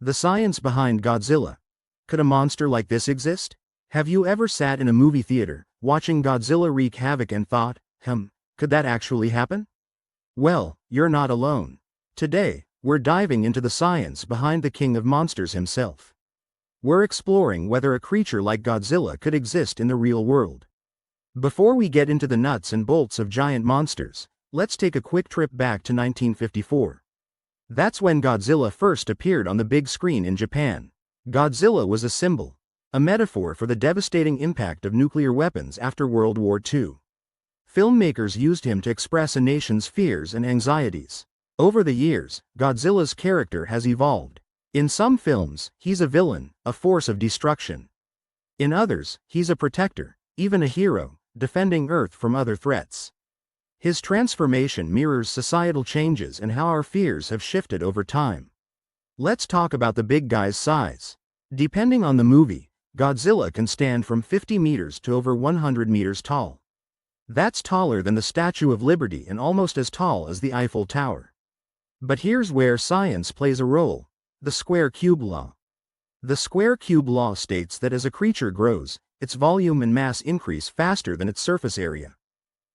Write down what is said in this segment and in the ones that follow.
The science behind Godzilla. Could a monster like this exist? Have you ever sat in a movie theater, watching Godzilla wreak havoc and thought, could that actually happen? Well, you're not alone. Today, we're diving into the science behind the king of monsters himself. We're exploring whether a creature like Godzilla could exist in the real world. Before we get into the nuts and bolts of giant monsters, let's take a quick trip back to 1954. That's when Godzilla first appeared on the big screen in Japan. Godzilla was a symbol, a metaphor for the devastating impact of nuclear weapons after World War II. Filmmakers used him to express a nation's fears and anxieties. Over the years, Godzilla's character has evolved. In some films, he's a villain, a force of destruction. In others, he's a protector, even a hero, defending Earth from other threats. His transformation mirrors societal changes and how our fears have shifted over time. Let's talk about the big guy's size. Depending on the movie, Godzilla can stand from 50 meters to over 100 meters tall. That's taller than the Statue of Liberty and almost as tall as the Eiffel Tower. But here's where science plays a role: the square cube law. The square cube law states that as a creature grows, its volume and mass increase faster than its surface area.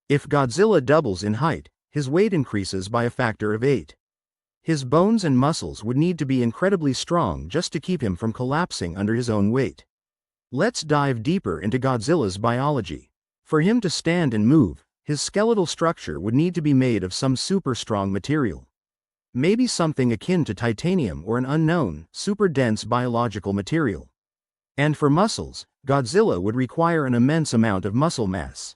If Godzilla doubles in height, his weight increases by a factor of 8. His bones and muscles would need to be incredibly strong just to keep him from collapsing under his own weight. Let's dive deeper into Godzilla's biology. For him to stand and move, his skeletal structure would need to be made of some super strong material. Maybe something akin to titanium or an unknown, super dense biological material. And for muscles, Godzilla would require an immense amount of muscle mass.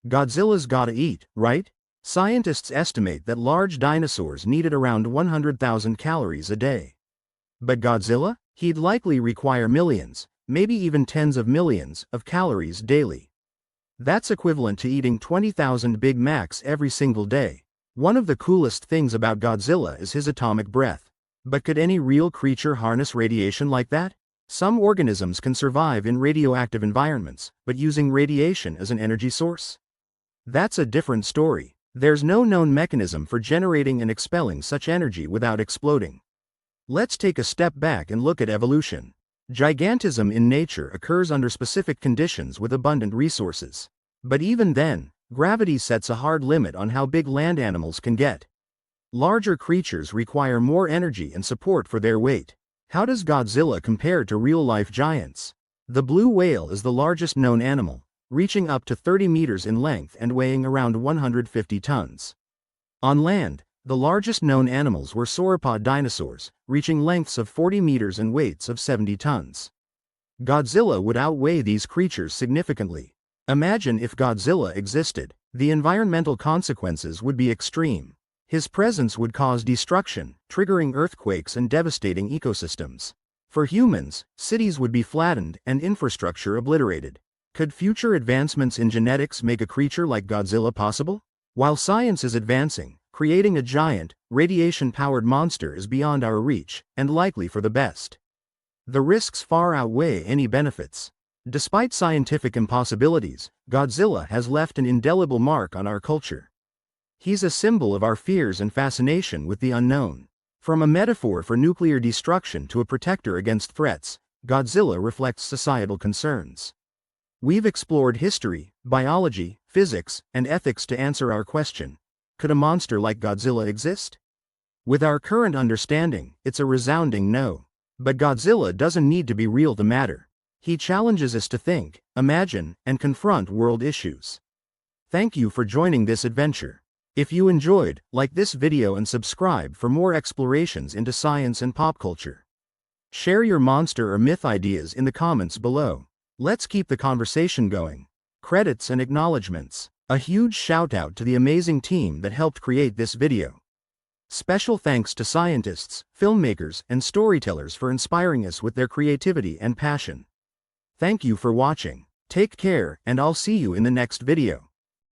Godzilla's gotta eat, right? Scientists estimate that large dinosaurs needed around 100,000 calories a day. But Godzilla? He'd likely require millions, maybe even tens of millions, of calories daily. That's equivalent to eating 20,000 Big Macs every single day. One of the coolest things about Godzilla is his atomic breath. But could any real creature harness radiation like that? Some organisms can survive in radioactive environments, but using radiation as an energy source? That's a different story. There's no known mechanism for generating and expelling such energy without exploding. Let's take a step back and look at evolution. Gigantism in nature occurs under specific conditions with abundant resources. But even then, gravity sets a hard limit on how big land animals can get. Larger creatures require more energy and support for their weight. How does Godzilla compare to real-life giants? The blue whale is the largest known animal, reaching up to 30 meters in length and weighing around 150 tons. On land, the largest known animals were sauropod dinosaurs, reaching lengths of 40 meters and weights of 70 tons. Godzilla would outweigh these creatures significantly. Imagine if Godzilla existed. The environmental consequences would be extreme. His presence would cause destruction, triggering earthquakes and devastating ecosystems. For humans, cities would be flattened and infrastructure obliterated. Could future advancements in genetics make a creature like Godzilla possible? While science is advancing, creating a giant, radiation-powered monster is beyond our reach, and likely for the best. The risks far outweigh any benefits. Despite scientific impossibilities, Godzilla has left an indelible mark on our culture. He's a symbol of our fears and fascination with the unknown. From a metaphor for nuclear destruction to a protector against threats, Godzilla reflects societal concerns. We've explored history, biology, physics, and ethics to answer our question: could a monster like Godzilla exist? With our current understanding, it's a resounding no. But Godzilla doesn't need to be real to matter. He challenges us to think, imagine, and confront world issues. Thank you for joining this adventure. If you enjoyed, like this video and subscribe for more explorations into science and pop culture. Share your monster or myth ideas in the comments below. Let's keep the conversation going. Credits and acknowledgements. A huge shout out to the amazing team that helped create this video. Special thanks to scientists, filmmakers, and storytellers for inspiring us with their creativity and passion. Thank you for watching. Take care, and I'll see you in the next video.